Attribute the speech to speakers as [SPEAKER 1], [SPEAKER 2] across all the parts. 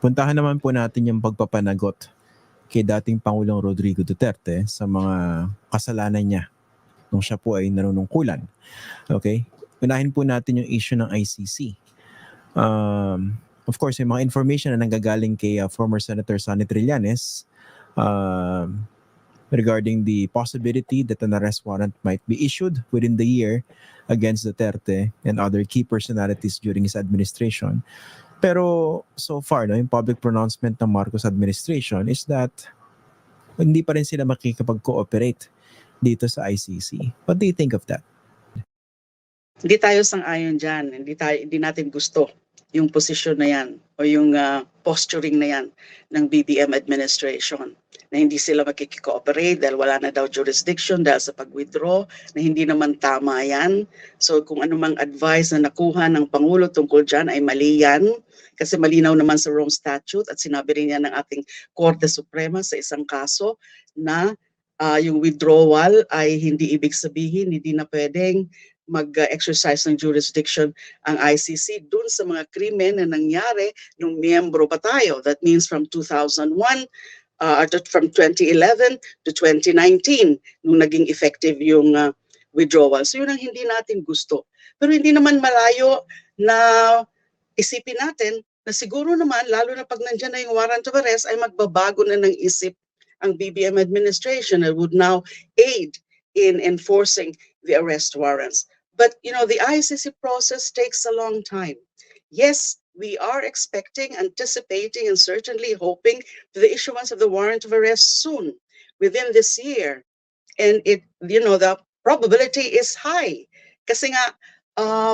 [SPEAKER 1] puntahan naman po natin yung pagpapanagot kay dating Pangulong Rodrigo Duterte sa mga kasalanan niya nung siya po ay nanunungkulan. Okay? Unahin po natin yung issue ng ICC. Of course, yung mga information na nanggagaling kay former Senator Sonny Trillanes regarding the possibility that an arrest warrant might be issued within the year against Duterte and other key personalities during his administration. Pero so far, yung public pronouncement ng Marcos administration is that hindi pa rin sila makikipag-cooperate dito sa ICC. What do you think of that?
[SPEAKER 2] Hindi tayo sang-ayon dyan. Hindi natin gusto yung posisyon na yan o yung posturing na yan ng BBM administration na hindi sila makikikooperate dahil wala na daw jurisdiction dahil sa pag-withdraw, na hindi naman tama yan. So kung anumang advice na nakuha ng Pangulo tungkol dyan ay mali yan, kasi malinaw naman sa Rome Statute at sinabi rin yan ng ating Korte Suprema sa isang kaso na yung withdrawal ay hindi ibig sabihin, hindi na pwedeng mag-exercise ng jurisdiction ang ICC dun sa mga krimen na nangyari nung miyembro pa tayo. That means from 2001, from 2011 to 2019, nung naging effective yung withdrawal. So yun ang hindi natin gusto. Pero hindi naman malayo na isipin natin na siguro naman, lalo na pag nandyan na yung warrant of arrest, ay magbabago na ng isip ang BBM administration and would now aid in enforcing the arrest warrants. But, you know, the ICC process takes a long time. Yes, we are expecting, anticipating, and certainly hoping for the issuance of the warrant of arrest soon, within this year. And it, you know, the probability is high. Kasi nga,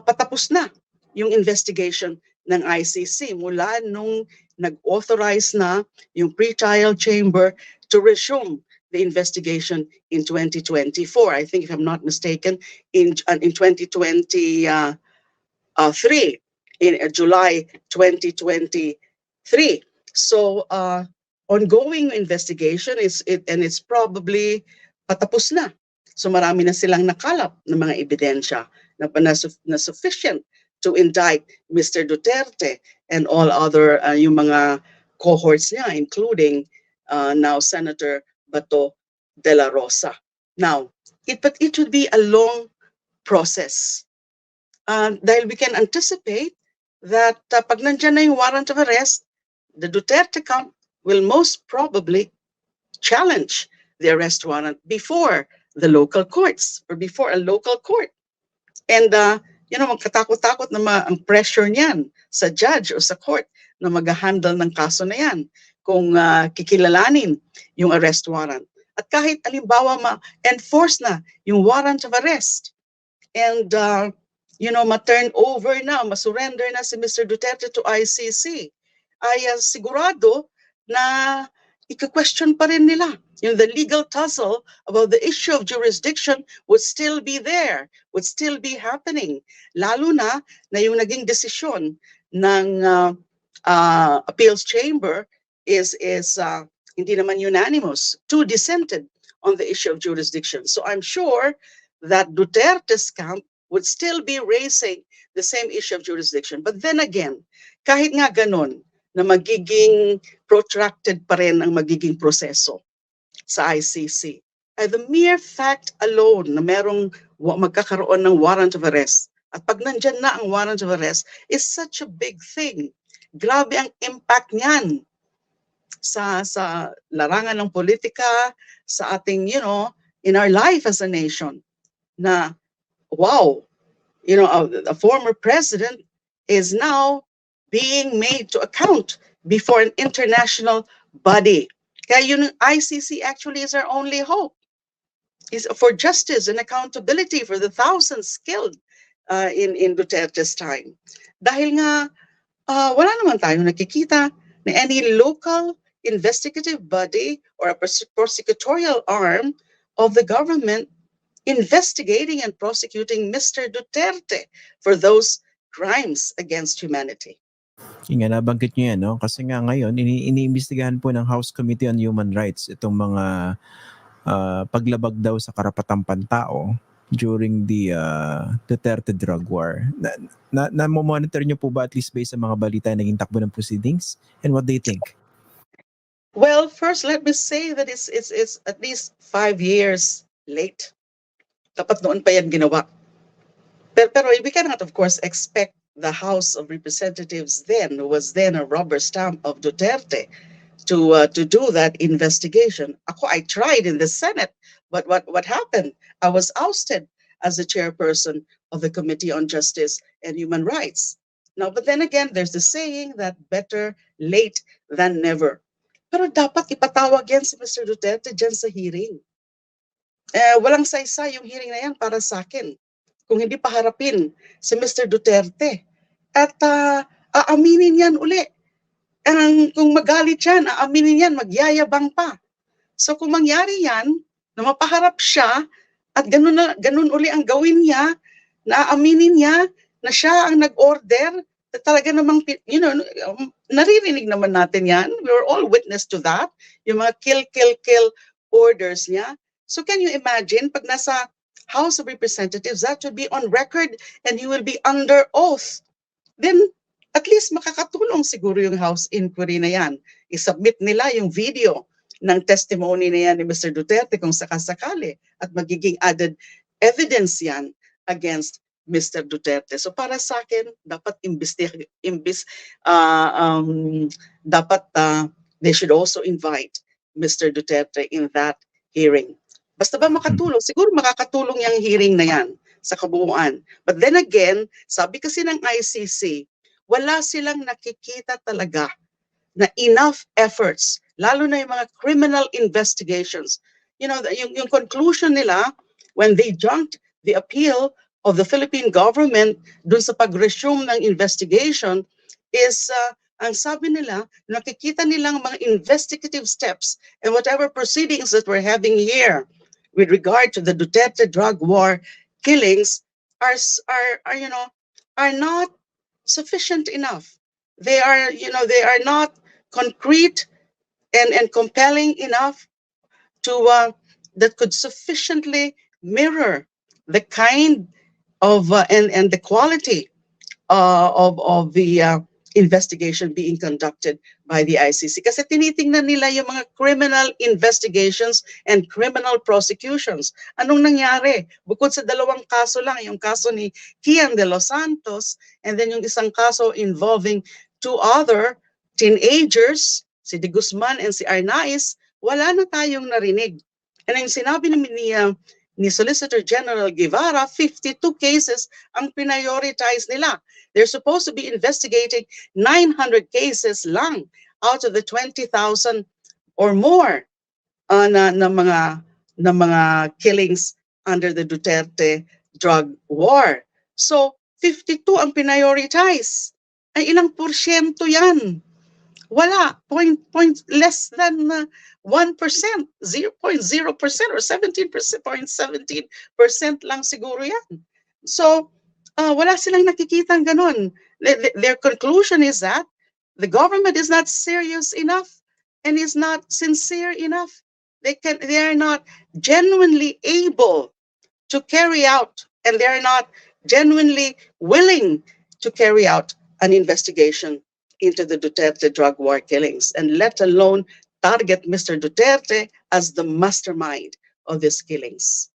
[SPEAKER 2] patapos na yung investigation ng ICC mula nung nag-authorize na yung pre-trial chamber to resume the investigation in 2024. I think, if I'm not mistaken, in 2023, in July 2023. So, ongoing investigation and it's probably patapos na. So marami na silang nakalap ng mga ebidensya na sufficient to indict Mr. Duterte and all other yung mga cohorts niya, including now Senator Bato de la Rosa. Now, but it would be a long process. Dahil we can anticipate that pag nandyan na yung warrant of arrest, the Duterte camp will most probably challenge the arrest warrant before the local courts or before a local court. And, you know, magkatakot-takot na ang pressure niyan sa judge o sa court na mag-handle ng kaso na yan kung kikilalanin yung arrest warrant. At kahit alimbawa ma-enforce na yung warrant of arrest and, you know, ma-turn over na, ma-surrender na si Mr. Duterte to ICC, ay sigurado na ika-question pa rin nila. You know, the legal tussle about the issue of jurisdiction would still be there, would still be happening. Lalo na yung naging desisyon ng appeals chamber is hindi naman unanimous. Two dissented on the issue of jurisdiction. So I'm sure that Duterte's camp would still be raising the same issue of jurisdiction. But then again, kahit nga ganon, na magiging protracted pa rin ang magiging proseso sa ICC, the mere fact alone na merong magkakaroon ng warrant of arrest, at pag nandyan na ang warrant of arrest, is such a big thing. Grabe ang impact niyan sa larangan ng politika, sa ating, you know, in our life as a nation, na wow, you know, a former president is now being made to account before an international body. Kaya yun, ICC actually is our only hope, is for justice and accountability for the thousands killed in Duterte's time. Dahil nga, wala naman tayong nakikita na any local investigative body or a prosecutorial arm of the government investigating and prosecuting Mr. Duterte for those crimes against humanity.
[SPEAKER 1] Yung nga, nabanggit nyo yan, no? Kasi nga ngayon, iniimbestigahan po ng House Committee on Human Rights itong mga paglabag daw sa karapatang pantao during the Duterte drug war. Na-monitor niyo po ba at least based sa mga balita na naging takbo ng proceedings? And what do you think?
[SPEAKER 2] Well, first let me say that it's at least 5 years late. Dapat noon pa yan ginawa. Pero we cannot, of course, expect the House of Representatives then, who was then a rubber stamp of Duterte, to do that investigation. I tried in the Senate, but what happened? I was ousted as the chairperson of the Committee on Justice and Human Rights. Now, but then again, there's the saying that better late than never. Pero dapat ipatawag yan si Mr. Duterte dyan sa hearing. Walang saysay yung hearing na yan para sa akin. Kung hindi pa harapin si Mr. Duterte. At aaminin yan uli. Kung magalit yan, aaminin yan, magyayabang pa. So kung mangyari yan, na mapaharap siya, at ganun uli ang gawin niya, na aaminin niya na siya ang nag-order, talaga namang, naririnig naman natin yan. We were all witness to that. Yung mga kill orders niya. So can you imagine, pag nasa House of Representatives, that should be on record and he will be under oath. Then, at least makakatulong siguro yung House inquiry na yan. I-submit nila yung video ng testimony na yan ni Mr. Duterte kung sakasakali at magiging added evidence yan against Mr. Duterte. So para sa akin, dapat dapat they should also invite Mr. Duterte in that hearing. Basta ba makatulong? Siguro makakatulong yung hearing na yan sa kabuuan. But then again, sabi kasi ng ICC, wala silang nakikita talaga na enough efforts, lalo na yung mga criminal investigations. Yung conclusion nila, when they junked the appeal of the Philippine government dun sa pag-resume ng investigation, is ang sabi nila, nakikita nilang mga investigative steps and whatever proceedings that we're having here with regard to the Duterte drug war killings are not sufficient enough. They are not concrete and compelling enough to that could sufficiently mirror the kind of and the quality of the investigation being conducted by the ICC. Kasi tinitingnan nila yung mga criminal investigations and criminal prosecutions. Anong nangyari? Bukod sa dalawang kaso lang, yung kaso ni Kian de los Santos and then yung isang kaso involving two other teenagers, si De Guzman and si Arnaiz, wala na tayong narinig. And yung sinabi ni Solicitor General Guevara, 52 cases ang prioritize nila. They're supposed to be investigating 900 cases lang out of the 20,000 or more na mga killings under the Duterte drug war. So, 52 ang prioritize. Ay ilang porsyento yan? Wala, less than 1%, 0.0% or 17% lang siguro yan. So, wala silang nakikitang ganun. Their conclusion is that the government is not serious enough and is not sincere enough. They are not genuinely able to carry out, and they are not genuinely willing to carry out an investigation into the Duterte drug war killings, and let alone target Mr. Duterte as the mastermind of these killings.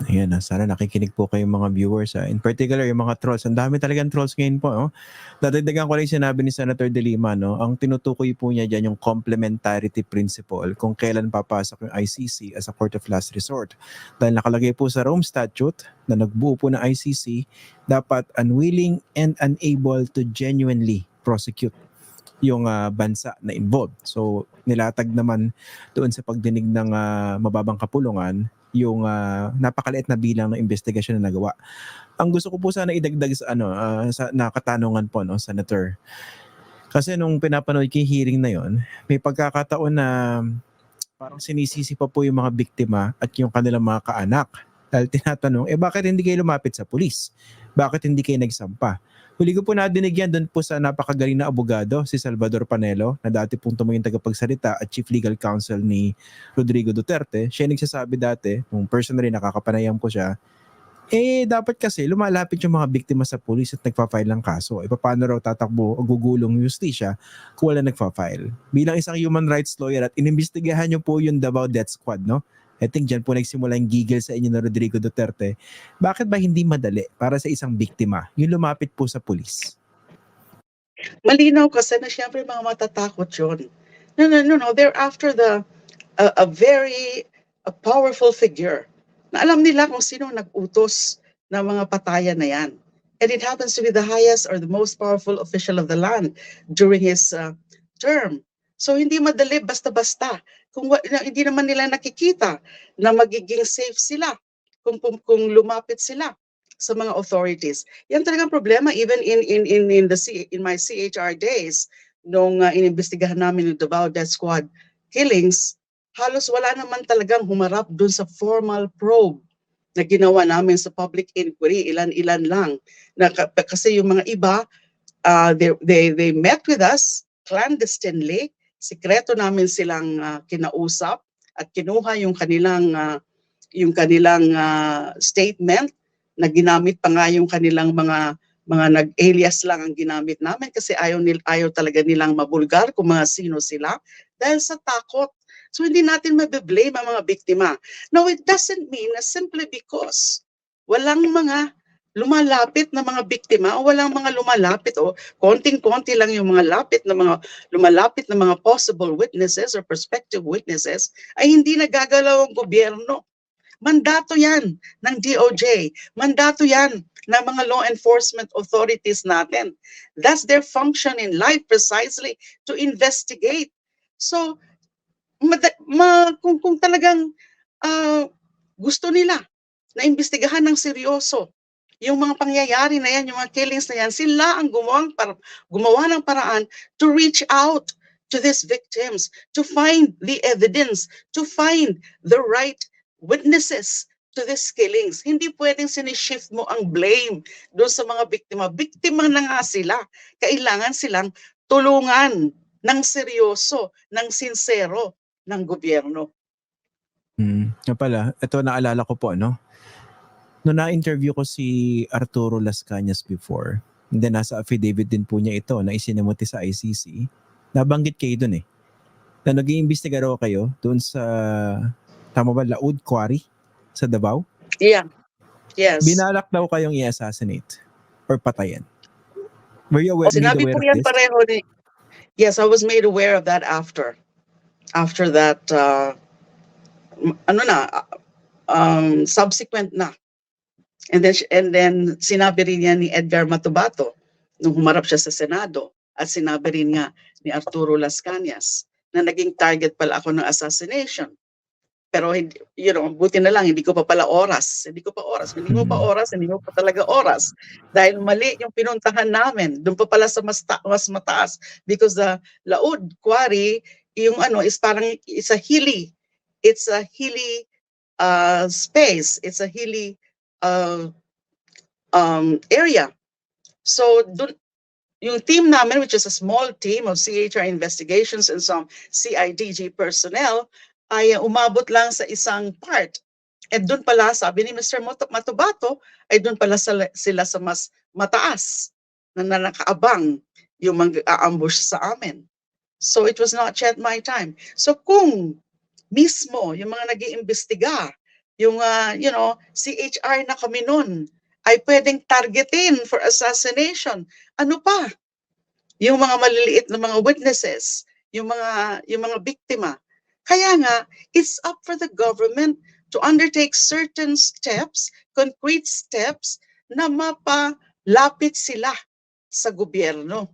[SPEAKER 1] Ayan, sana nakikinig po kayong mga viewers. In particular, yung mga trolls. Ang dami talagang trolls ngayon po. No? Dadagdagan ko lang yung sinabi ni Senator De Lima. No? Ang tinutukoy po niya dyan yung complementarity principle kung kailan papasok yung ICC as a court of last resort. Dahil nakalagay po sa Rome Statute na nagbuo po ng ICC, dapat unwilling and unable to genuinely prosecute yung bansa na involved. So nilatag naman doon sa pagdinig ng mababang kapulungan yung napakaliit na bilang ng investigasyon na nagawa. Ang gusto ko po sana idagdag sa sa nakatanungan po, no, Senator. Kasi nung pinapanood ko yung hearing na yon, may pagkakataon na parang sinisisi pa po yung mga biktima at yung kanilang mga kaanak. Dahil tinatanong, bakit hindi kayo lumapit sa pulis? Bakit hindi kayo nagsampa? Huli ko po nadinig yan doon po sa napakagaling na abogado, si Salvador Panelo, na dati pong tumingin tagapagsalita at Chief Legal Counsel ni Rodrigo Duterte. Siya nagsasabi dati, nung personally nakakapanayam ko siya, Dapat kasi lumalapit yung mga biktima sa pulis at nagpa-file ng kaso. Paano raw tatakbo o gugulong yung justisya kung wala nagpa-file? Bilang isang human rights lawyer at inimbestigahan nyo po yung Davao Death Squad, no? I think dyan po nagsimula yung gigil sa inyo na Rodrigo Duterte. Bakit ba hindi madali para sa isang biktima yung lumapit po sa pulis?
[SPEAKER 2] Malinaw kasi na siyempre mga matatakot yun. No. They're after a very powerful figure na alam nila kung sino nag-utos ng mga patayan na yan. And it happens to be the highest or the most powerful official of the land during his term. So hindi madali basta-basta. Hindi naman nila nakikita na magiging safe sila kung lumapit sila sa mga authorities. Yan talagang problema even in my CHR days nung inimbestigahan namin yung Davao Death Squad killings, halos wala naman talagang humarap dun sa formal probe na ginawa namin sa public inquiry, ilan-ilan lang. Kasi yung mga iba, they met with us clandestinely, sikreto namin silang kinausap at kinuha yung kanilang statement na ginamit pa nga yung kanilang mga nag-alias lang ang ginamit namin kasi ayaw talaga nilang mabulgar kung mga sino sila dahil sa takot. So hindi natin mabe-blame ang mga biktima. No, it doesn't mean na simply because walang mga lumalapit na mga biktima o walang mga lumalapit o konting-konti lang yung lumalapit na mga possible witnesses or prospective witnesses ay hindi nagagalaw ang gobyerno. Mandato yan ng DOJ. Mandato yan ng mga law enforcement authorities natin. That's their function in life precisely, to investigate. So, kung talagang gusto nila na imbestigahan ng seryoso yung mga pangyayari na yan, yung mga killings na yan, sila ang gumawa ng paraan to reach out to these victims, to find the evidence, to find the right witnesses to these killings. Hindi pwedeng sinishift mo ang blame doon sa mga biktima. Biktima na nga sila. Kailangan silang tulungan ng seryoso, ng sincero ng gobyerno.
[SPEAKER 1] Nga pala, ito naalala ko po, no? Noong na-interview ko si Arturo Las Cañas before, and then nasa affidavit din po niya ito na isinamuti sa ICC, nabanggit kayo dun na nag-iimbestiga raw kayo doon sa tama ba, Laud Quarry sa Davao?
[SPEAKER 2] Yeah. Yes.
[SPEAKER 1] Binalak daw kayong i-assassinate or patayin. Were you aware,
[SPEAKER 2] Sinabi
[SPEAKER 1] made
[SPEAKER 2] po
[SPEAKER 1] aware
[SPEAKER 2] yan
[SPEAKER 1] of this?
[SPEAKER 2] pareho ni... Yes, I was made aware of that after that, subsequent na. And then sinabi rin niya ni Edgar Matubato nung humarap siya sa Senado at sinabi rin nga ni Arturo Las Cañas na naging target pala ako ng assassination. Pero buti na lang, hindi ko pa oras. Hindi mo pa talaga oras. Dahil mali yung pinuntahan namin. Doon pa pala sa mas mataas. Because the Laud Quarry, yung it's a hilly space. It's a hilly area. So, yung team namin, which is a small team of CHR investigations and some CIDG personnel, ay umabot lang sa isang part. At doon pala, sabi ni Mr. Matubato, ay doon pala sila sa mas mataas na nakaabang yung mag-a-ambush sa amin. So it was not yet my time. So kung mismo yung mga nag-iimbestiga, yung CHR na kami nun, ay pwedeng targetin for assassination, ano pa? Yung mga maliliit na mga witnesses, yung mga biktima. Kaya nga, it's up for the government to undertake certain steps, concrete steps, na mapalapit sila sa gobyerno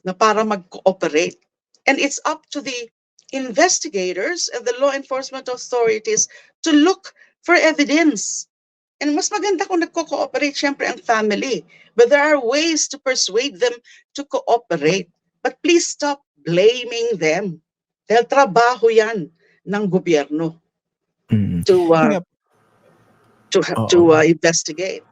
[SPEAKER 2] na para mag-cooperate. And it's up to the investigators and the law enforcement authorities to look for evidence. And mas maganda kung nagko-cooperate siyempre ang family. But there are ways to persuade them to cooperate. But please stop blaming them. Dahil trabaho yan ng gobyerno to investigate.